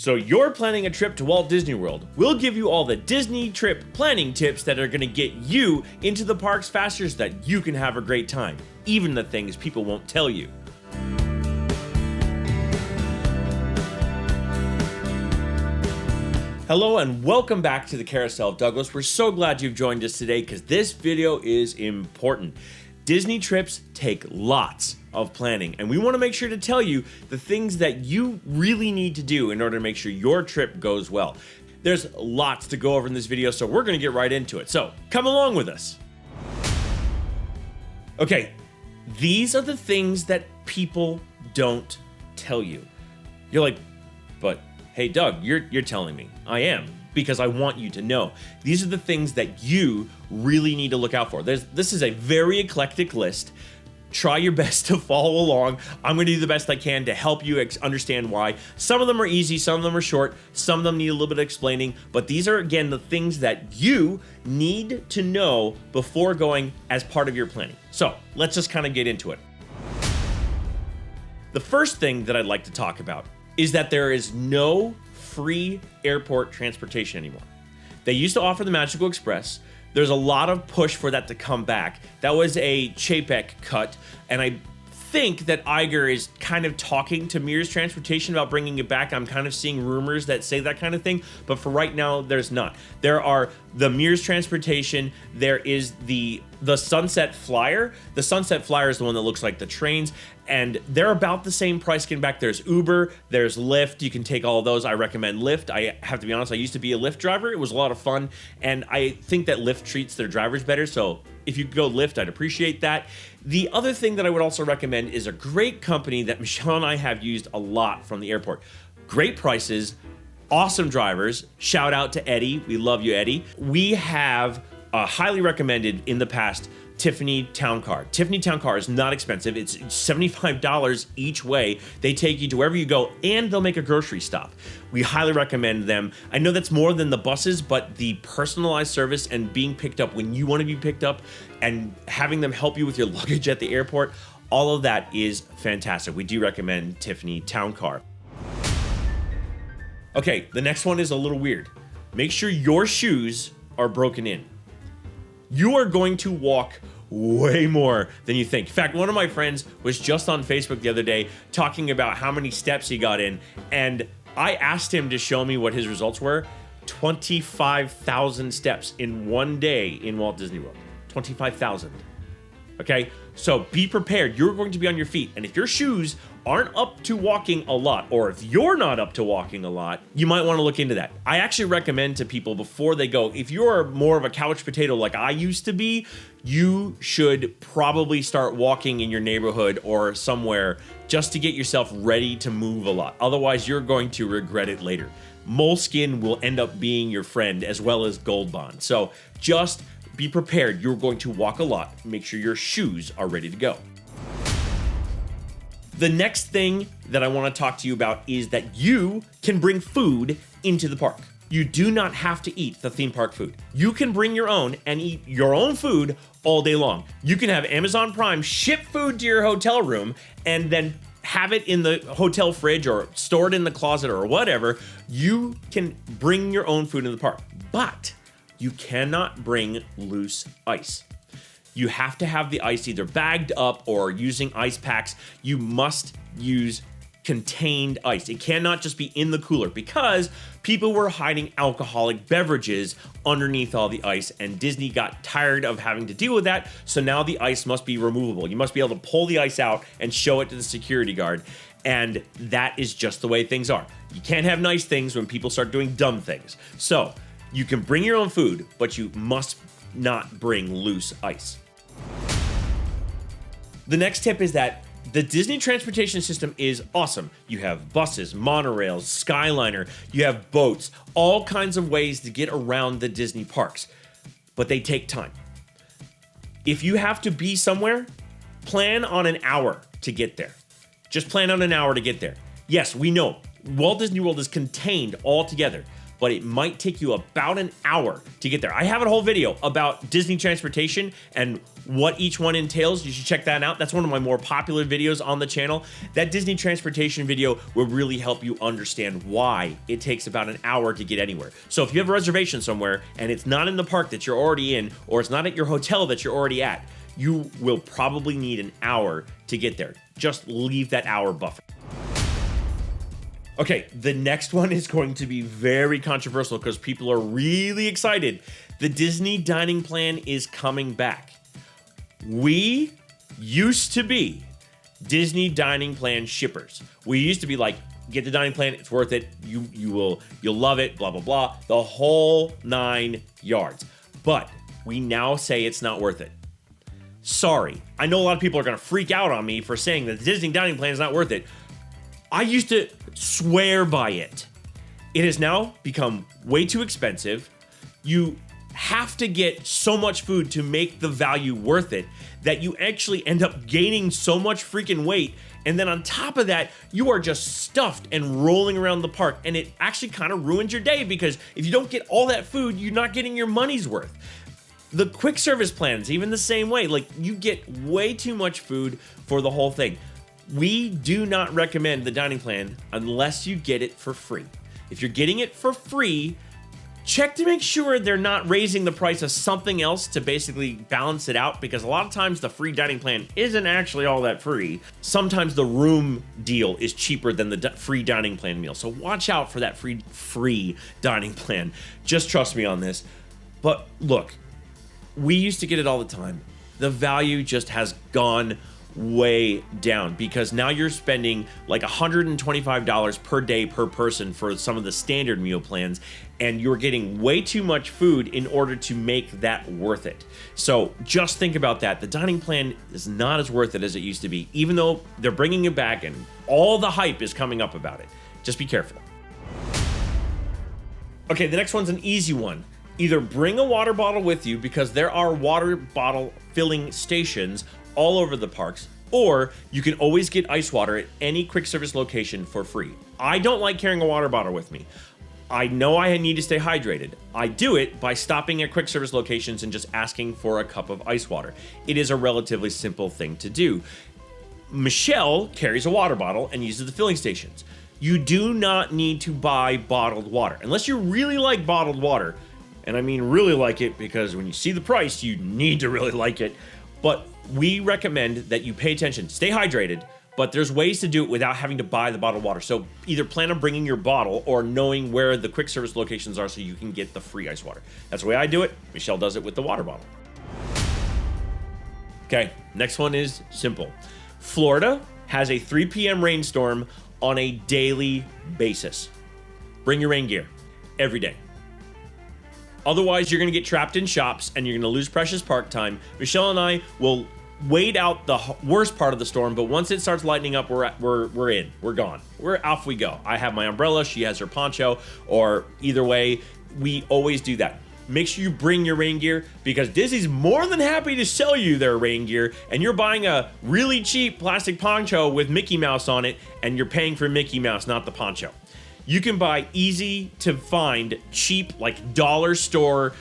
So you're planning a trip to Walt Disney World. We'll give you all the Disney trip planning tips that are gonna get you into the parks faster so that you can have a great time, even the things people won't tell you. Hello and welcome back to the Carousel of Douglas. We're so glad you've joined us today because this video is important. Disney trips take lots of planning, and we want to make sure to tell you the things that you really need to do in order to make sure your trip goes well. There's lots to go over in this video, so we're going to get right into it. So come along with us. Okay, these are the things that people don't tell you. You're like, but hey Doug, you're telling me. I am, because I want you to know. These are the things that you really need to look out for. This is a very eclectic list. Try your best to follow along. I'm going to do the best I can to help you understand why. Some of them are easy, some of them are short, some of them need a little bit of explaining, but these are, again, the things that you need to know before going as part of your planning. So let's just kind of get into it. The first thing that I'd like to talk about is that there is no free airport transportation anymore. They used to offer the Magical Express. There's a lot of push for that to come back. That was a Chapek cut, and I think that Iger is kind of talking to Mears Transportation about bringing it back. I'm kind of seeing rumors that say that kind of thing, but for right now, there's not. There are the Mears Transportation, there is the Sunset Flyer. The Sunset Flyer is the one that looks like the trains, and they're about the same price getting back. There's Uber, there's Lyft. You can take all of those. I recommend Lyft. I have to be honest, I used to be a Lyft driver. It was a lot of fun, and I think that Lyft treats their drivers better, so if you go Lyft, I'd appreciate that. The other thing that I would also recommend is a great company that Michelle and I have used a lot from the airport. Great prices, awesome drivers. Shout out to Eddie. We love you, Eddie. We have highly recommended in the past Tiffany Town Car. Tiffany Town Car is not expensive. It's $75 each way. They take you to wherever you go, and they'll make a grocery stop. We highly recommend them. I know that's more than the buses, but the personalized service and being picked up when you want to be picked up and having them help you with your luggage at the airport, all of that is fantastic. We do recommend Tiffany Town Car. Okay, the next one is a little weird. Make sure your shoes are broken in. You are going to walk way more than you think. In fact, one of my friends was just on Facebook the other day talking about how many steps he got in, and I asked him to show me what his results were. 25,000 steps in one day in Walt Disney World. 25,000. Okay, so be prepared. You're going to be on your feet, and if your shoes aren't up to walking a lot, or if you're not up to walking a lot, you might want to look into that. I actually recommend to people before they go, if you're more of a couch potato like I used to be, you should probably start walking in your neighborhood or somewhere just to get yourself ready to move a lot. Otherwise, you're going to regret it later. Moleskin will end up being your friend as well as Gold Bond. So just be prepared. You're going to walk a lot. Make sure your shoes are ready to go. The next thing that I want to talk to you about is that you can bring food into the park. You do not have to eat the theme park food. You can bring your own and eat your own food all day long. You can have Amazon Prime ship food to your hotel room and then have it in the hotel fridge or store it in the closet or whatever. You can bring your own food in the park, but you cannot bring loose ice. You have to have the ice either bagged up or using ice packs. You must use contained ice. It cannot just be in the cooler because people were hiding alcoholic beverages underneath all the ice, and Disney got tired of having to deal with that, so now the ice must be removable. You must be able to pull the ice out and show it to the security guard, and that is just the way things are. You can't have nice things when people start doing dumb things. So you can bring your own food, but you must not bring loose ice. The next tip is that the Disney transportation system is awesome. You have buses, monorails, Skyliner, you have boats, all kinds of ways to get around the Disney parks, but they take time. If you have to be somewhere, plan on an hour to get there. Just plan on an hour to get there. Yes, we know Walt Disney World is contained all together, but it might take you about an hour to get there. I have a whole video about Disney transportation and what each one entails. You should check that out. That's one of my more popular videos on the channel. That Disney transportation video will really help you understand why it takes about an hour to get anywhere. So if you have a reservation somewhere and it's not in the park that you're already in, or it's not at your hotel that you're already at, you will probably need an hour to get there. Just leave that hour buffer. Okay, the next one is going to be very controversial because people are really excited. The Disney dining plan is coming back. We used to be Disney dining plan shippers. We used to be like, get the dining plan, it's worth it. You'll love it, blah, blah, blah. The whole 9 yards. But we now say it's not worth it. Sorry. I know a lot of people are going to freak out on me for saying that the Disney dining plan is not worth it. I used to swear by it. It has now become way too expensive. You have to get so much food to make the value worth it that you actually end up gaining so much freaking weight. And then on top of that, you are just stuffed and rolling around the park. And it actually kind of ruins your day because if you don't get all that food, you're not getting your money's worth. The quick service plans, even the same way, like you get way too much food for the whole thing. We do not recommend the dining plan unless you get it for free. If you're getting it for free, check to make sure they're not raising the price of something else to basically balance it out, because a lot of times the free dining plan isn't actually all that free. Sometimes the room deal is cheaper than the free dining plan meal. So watch out for that free dining plan. Just trust me on this. But look, we used to get it all the time. The value just has gone way down because now you're spending like $125 per day per person for some of the standard meal plans, and you're getting way too much food in order to make that worth it. So just think about that. The dining plan is not as worth it as it used to be, even though they're bringing it back and all the hype is coming up about it. Just be careful. Okay, the next one's an easy one. Either bring a water bottle with you, because there are water bottle filling stations all over the parks, or you can always get ice water at any quick service location for free. I don't like carrying a water bottle with me. I know I need to stay hydrated. I do it by stopping at quick service locations and just asking for a cup of ice water. It is a relatively simple thing to do. Michelle carries a water bottle and uses the filling stations. You do not need to buy bottled water unless you really like bottled water. And I mean really like it, because when you see the price, you need to really like it. But we recommend that you pay attention, stay hydrated, but there's ways to do it without having to buy the bottled water. So either plan on bringing your bottle or knowing where the quick service locations are so you can get the free ice water. That's the way I do it. Michelle does it with the water bottle. Okay, next one is simple. Florida has a 3 p.m. rainstorm on a daily basis. Bring your rain gear every day. Otherwise, you're going to get trapped in shops and you're going to lose precious park time. Michelle and I will wait out the worst part of the storm, but once it starts lightening up, we're in. We're gone. We're off we go. I have my umbrella, she has her poncho, or either way, we always do that. Make sure you bring your rain gear, because Disney's more than happy to sell you their rain gear, and you're buying a really cheap plastic poncho with Mickey Mouse on it, and you're paying for Mickey Mouse, not the poncho. You can buy easy to find, cheap, like dollar store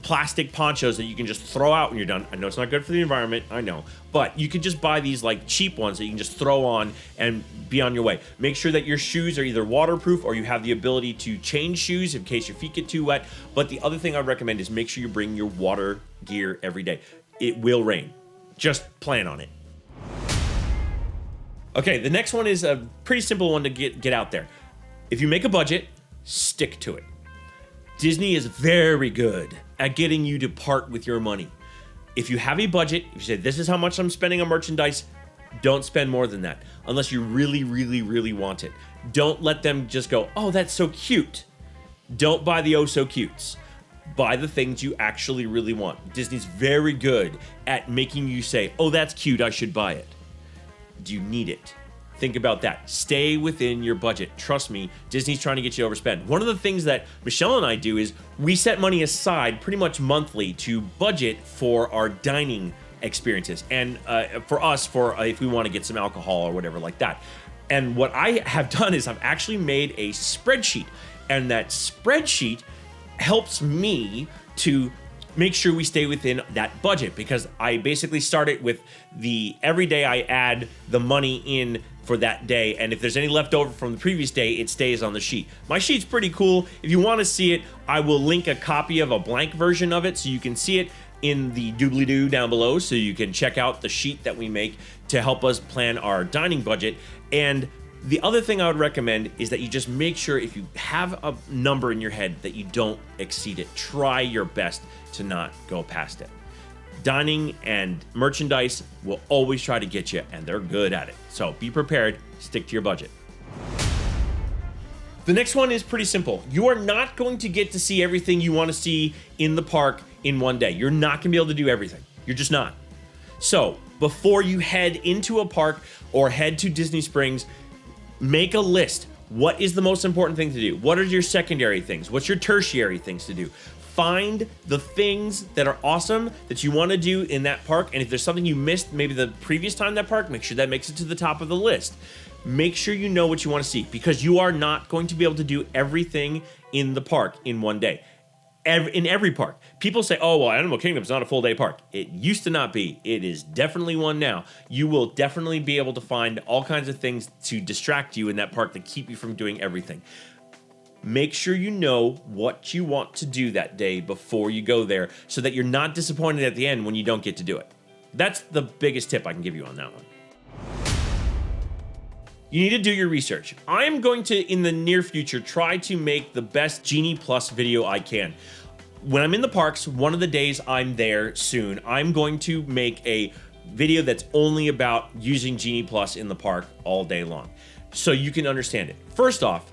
plastic ponchos that you can just throw out when you're done. I know it's not good for the environment, I know, but you can just buy these like cheap ones that you can just throw on and be on your way. Make sure that your shoes are either waterproof or you have the ability to change shoes in case your feet get too wet. But the other thing I recommend is make sure you bring your water gear every day. It will rain. Just plan on it. Okay, the next one is a pretty simple one to get out there. If you make a budget, stick to it. Disney is very good at getting you to part with your money. If you have a budget, if you say, this is how much I'm spending on merchandise, don't spend more than that unless you really, really, really want it. Don't let them just go, oh, that's so cute. Don't buy the oh so cutes. Buy the things you actually really want. Disney's very good at making you say, oh, that's cute, I should buy it. Do you need it? Think about that. Stay within your budget. Trust me, Disney's trying to get you to overspend. One of the things that Michelle and I do is we set money aside pretty much monthly to budget for our dining experiences. And for us, if we want to get some alcohol or whatever like that. And what I have done is I've actually made a spreadsheet, and that spreadsheet helps me to make sure we stay within that budget, because I basically start it with every day I add the money in for that day, and if there's any left over from the previous day, it stays on the sheet. My sheet's pretty cool. If you want to see it, I will link a copy of a blank version of it so you can see it in the doobly-doo down below, so you can check out the sheet that we make to help us plan our dining budget. And the other thing I would recommend is that you just make sure, if you have a number in your head, that you don't exceed it. Try your best to not go past it. Dining and merchandise will always try to get you, and they're good at it. So be prepared, stick to your budget. The next one is pretty simple. You are not going to get to see everything you want to see in the park in one day. You're not going to be able to do everything. You're just not. So before you head into a park or head to Disney Springs, make a list. What is the most important thing to do? What are your secondary things? What's your tertiary things to do? Find the things that are awesome that you want to do in that park. And if there's something you missed maybe the previous time in that park, make sure that makes it to the top of the list. Make sure you know what you want to see, because you are not going to be able to do everything in the park in one day. In every park. People say, oh, well, Animal Kingdom's not a full day park. It used to not be. It is definitely one now. You will definitely be able to find all kinds of things to distract you in that park that keep you from doing everything. Make sure you know what you want to do that day before you go there, so that you're not disappointed at the end when you don't get to do it. That's the biggest tip I can give you on that one. You need to do your research. I am going to, in the near future, try to make the best Genie Plus video I can. When I'm in the parks, one of the days I'm there soon, I'm going to make a video that's only about using Genie Plus in the park all day long, so you can understand it. First off,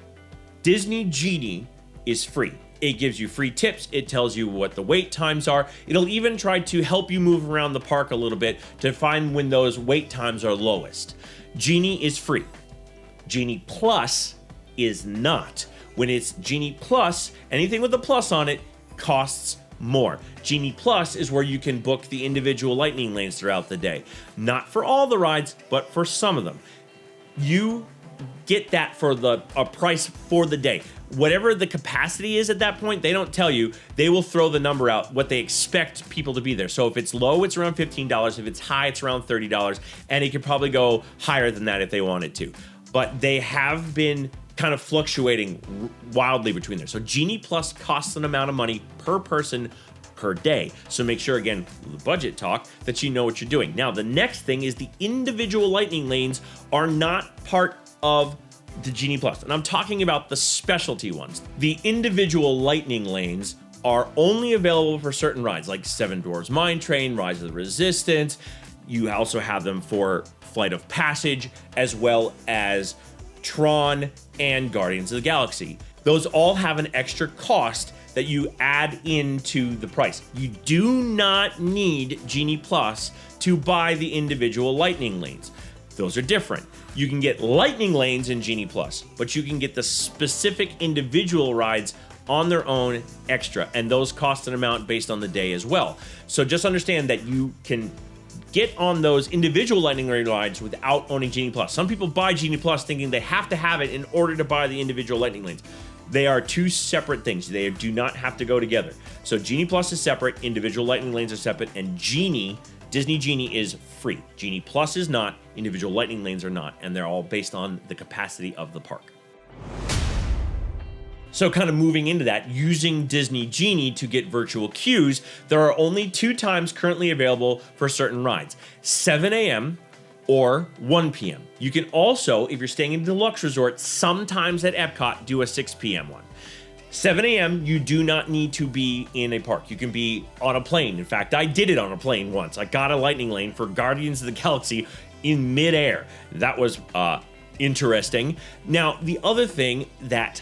Disney Genie is free. It gives you free tips. It tells you what the wait times are. It'll even try to help you move around the park a little bit to find when those wait times are lowest. Genie is free. Genie Plus is not. When it's Genie Plus, anything with a plus on it costs more. Genie Plus is where you can book the individual lightning lanes throughout the day. Not for all the rides, but for some of them. You get that for a price for the day. Whatever the capacity is at that point, they don't tell you. They will throw the number out, what they expect people to be there. So if it's low, it's around $15. If it's high, it's around $30. And it could probably go higher than that if they wanted to. But they have been kind of fluctuating wildly between there. So Genie Plus costs an amount of money per person per day. So make sure, again, the budget talk, that you know what you're doing. Now, the next thing is the individual lightning lanes are not part of the Genie Plus. And I'm talking about the specialty ones. The individual lightning lanes are only available for certain rides, like Seven Dwarfs Mine Train, Rise of the Resistance. You also have them for Flight of Passage, as well as Tron and Guardians of the Galaxy. Those all have an extra cost that you add into the price. You do not need Genie Plus to buy the individual lightning lanes. Those are different. You can get lightning lanes in Genie Plus, but you can get the specific individual rides on their own extra, and those cost an amount based on the day as well. So just understand that you can get on those individual lightning lane rides without owning Genie Plus. Some people buy Genie Plus thinking they have to have it in order to buy the individual lightning lanes. They are two separate things. They do not have to go together. So Genie Plus is separate, individual lightning lanes are separate, and Disney Genie is free. Genie Plus is not, individual lightning lanes are not, and they're all based on the capacity of the park. So kind of moving into that, using Disney Genie to get virtual queues, there are only 2 times currently available for certain rides, 7 a.m. or 1 p.m. You can also, if you're staying in Deluxe Resort, sometimes at Epcot, do a 6 p.m. one. 7 a.m., you do not need to be in a park. You can be on a plane. In fact, I did it on a plane once. I got a lightning lane for Guardians of the Galaxy in midair. That was interesting. Now, the other thing that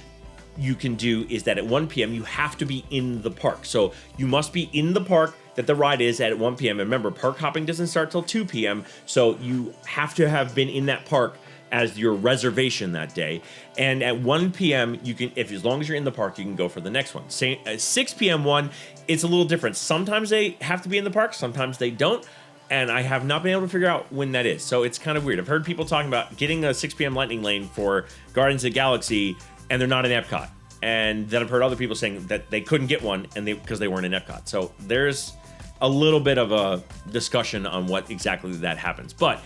you can do is that at 1 p.m. you have to be in the park. So you must be in the park that the ride is at 1 p.m. And remember, park hopping doesn't start till 2 p.m. So you have to have been in that park as your reservation that day. And at 1 p.m. you can, as long as you're in the park, you can go for the next one. Say 6 p.m. one, it's a little different. Sometimes they have to be in the park, sometimes they don't. and I have not been able to figure out when that is. So it's kind of weird. I've heard people talking about getting a 6 p.m. lightning lane for Guardians of the Galaxy, and they're not in Epcot. And then I've heard other people saying that they couldn't get one because they weren't in Epcot. So there's a little bit of a discussion on what exactly that happens. But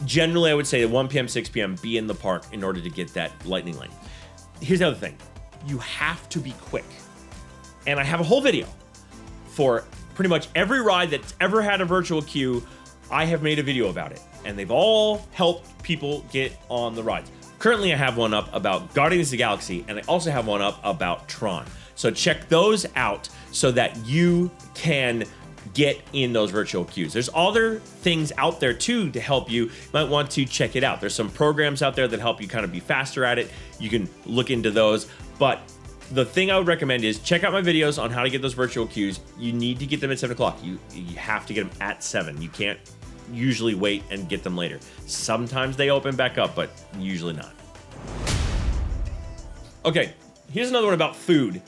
generally, I would say at 1 p.m., 6 p.m., be in the park in order to get that lightning lane. Here's the other thing. You have to be quick. And I have a whole video for pretty much every ride that's ever had a virtual queue. I have made a video about it. And they've all helped people get on the rides. Currently, I have one up about Guardians of the Galaxy, and I also have one up about Tron. So check those out so that you can get in those virtual queues. There's other things out there too to help you. You might want to check it out. There's some programs out there that help you kind of be faster at it. You can look into those. But the thing I would recommend is check out my videos on how to get those virtual queues. You need to get them at 7 o'clock. You have to get them at 7. You can't usually wait and get them later. Sometimes they open back up, but usually not. Okay, here's another one about food.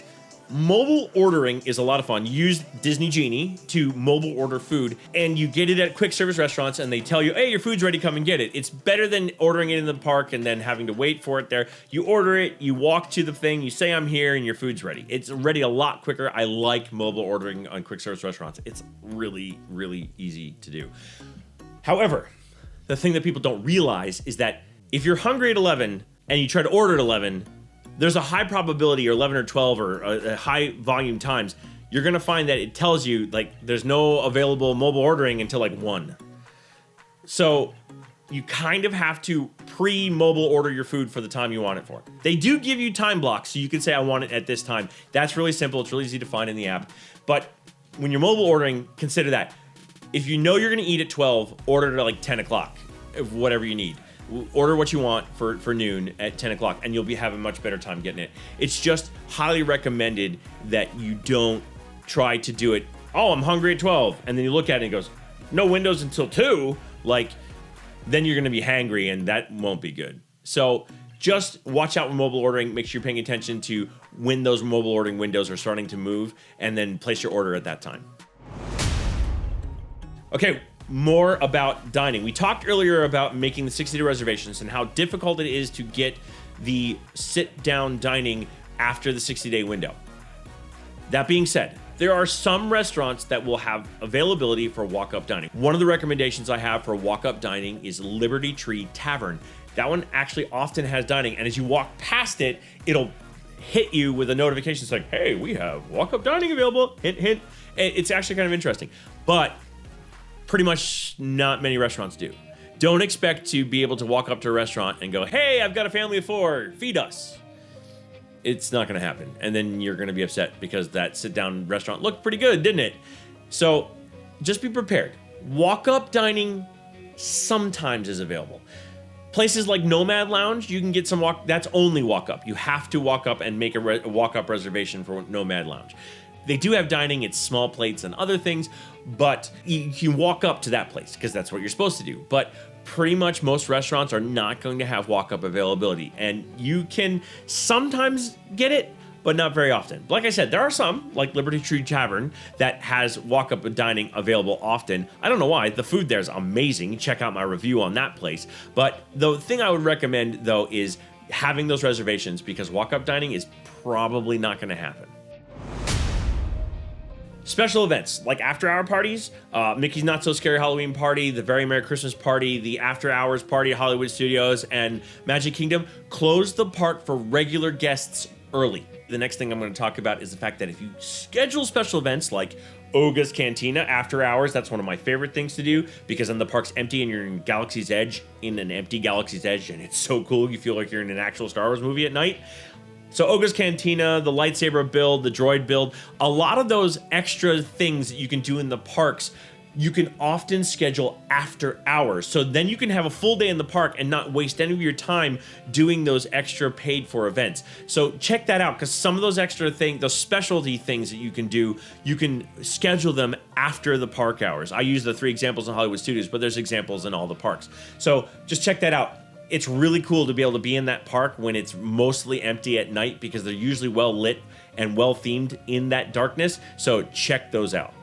Mobile ordering is a lot of fun. You use Disney Genie to mobile order food, and you get it at quick service restaurants, and they tell you, hey, your food's ready, come and get it. It's better than ordering it in the park and then having to wait for it there. You order it, you walk to the thing, you say I'm here, and your food's ready. It's ready a lot quicker. I like mobile ordering on quick service restaurants. It's really, really easy to do. However, the thing that people don't realize is that if you're hungry at 11 and you try to order at 11, there's a high probability, or 11 or 12 or high volume times, you're going to find that it tells you like there's no available mobile ordering until like 1. So you kind of have to pre-mobile order your food for the time you want it for. They do give you time blocks, so you can say I want it at this time. That's really simple. It's really easy to find in the app. But when you're mobile ordering, consider that. If you know you're going to eat at 12, order it at like 10 o'clock, whatever you need. Order what you want for noon at 10 o'clock, and you'll have a much better time getting it. It's just highly recommended that you don't try to do it, oh, I'm hungry at 12, and then you look at it and it goes, no windows until 2, like, then you're going to be hangry, and that won't be good. So just watch out with mobile ordering. Make sure you're paying attention to when those mobile ordering windows are starting to move, and then place your order at that time. Okay, more about dining. We talked earlier about making the 60-day reservations and how difficult it is to get the sit-down dining after the 60-day window. That being said, there are some restaurants that will have availability for walk-up dining. One of the recommendations I have for walk-up dining is Liberty Tree Tavern. That one actually often has dining, and as you walk past it, it'll hit you with a notification saying, hey, we have walk-up dining available, hint, hint. It's actually kind of interesting, but pretty much not many restaurants do. Don't expect to be able to walk up to a restaurant and go, hey, I've got a family of 4, feed us. It's not going to happen. And then you're going to be upset because that sit-down restaurant looked pretty good, didn't it? So just be prepared. Walk-up dining sometimes is available. Places like Nomad Lounge, you can get some that's only walk-up. You have to walk up and make a walk-up reservation for Nomad Lounge. They do have dining, it's small plates and other things, but you can walk up to that place because that's what you're supposed to do. But pretty much most restaurants are not going to have walk-up availability, and you can sometimes get it, but not very often. Like I said, there are some, like Liberty Tree Tavern, that has walk-up dining available often. I don't know why. The food there is amazing. Check out my review on that place. But the thing I would recommend, though, is having those reservations because walk-up dining is probably not going to happen. Special events like after-hour parties, Mickey's Not So Scary Halloween Party, the Very Merry Christmas Party, the after-hours party at Hollywood Studios, and Magic Kingdom close the park for regular guests early. The next thing I'm going to talk about is the fact that if you schedule special events like Oga's Cantina after hours, that's one of my favorite things to do because then the park's empty and you're in Galaxy's Edge, in an empty Galaxy's Edge, and it's so cool. You feel like you're in an actual Star Wars movie at night. So Oga's Cantina, the lightsaber build, the droid build, a lot of those extra things that you can do in the parks, you can often schedule after hours. So then you can have a full day in the park and not waste any of your time doing those extra paid for events. So check that out because some of those extra things, those specialty things that you can do, you can schedule them after the park hours. I use the 3 examples in Hollywood Studios, but there's examples in all the parks. So just check that out. It's really cool to be able to be in that park when it's mostly empty at night because they're usually well lit and well themed in that darkness. So check those out.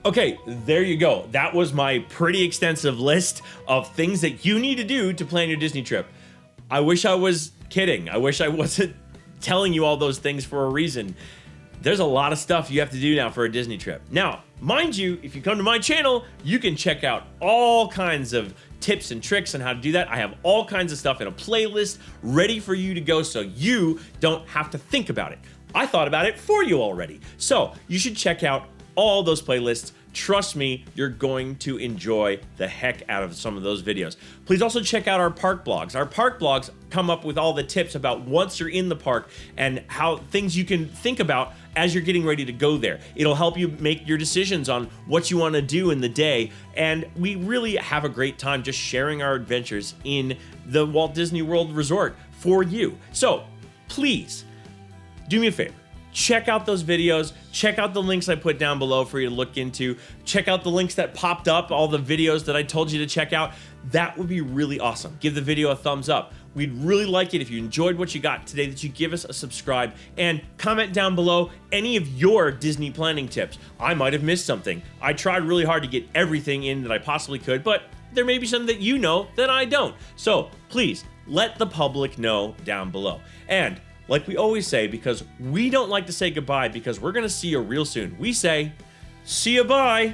Okay, there you go. That was my pretty extensive list of things that you need to do to plan your Disney trip. I wish I was kidding. I wish I wasn't telling you all those things for a reason. There's a lot of stuff you have to do now for a Disney trip. Now, mind you, if you come to my channel, you can check out all kinds of tips and tricks on how to do that. I have all kinds of stuff in a playlist ready for you to go so you don't have to think about it. I thought about it for you already. So you should check out all those playlists. Trust me, you're going to enjoy the heck out of some of those videos. Please also check out our park blogs. Our park blogs come up with all the tips about once you're in the park and how things you can think about as you're getting ready to go there. It'll help you make your decisions on what you want to do in the day. And we really have a great time just sharing our adventures in the Walt Disney World Resort for you. So please do me a favor. Check out those videos, check out the links I put down below for you to look into, check out the links that popped up, all the videos that I told you to check out. That would be really awesome. Give the video a thumbs up. We'd really like it if you enjoyed what you got today that you give us a subscribe and comment down below any of your Disney planning tips. I might have missed something. I tried really hard to get everything in that I possibly could, but there may be some that you know that I don't. So please let the public know down below. And like we always say, because we don't like to say goodbye because we're going to see you real soon, we say, see ya bye.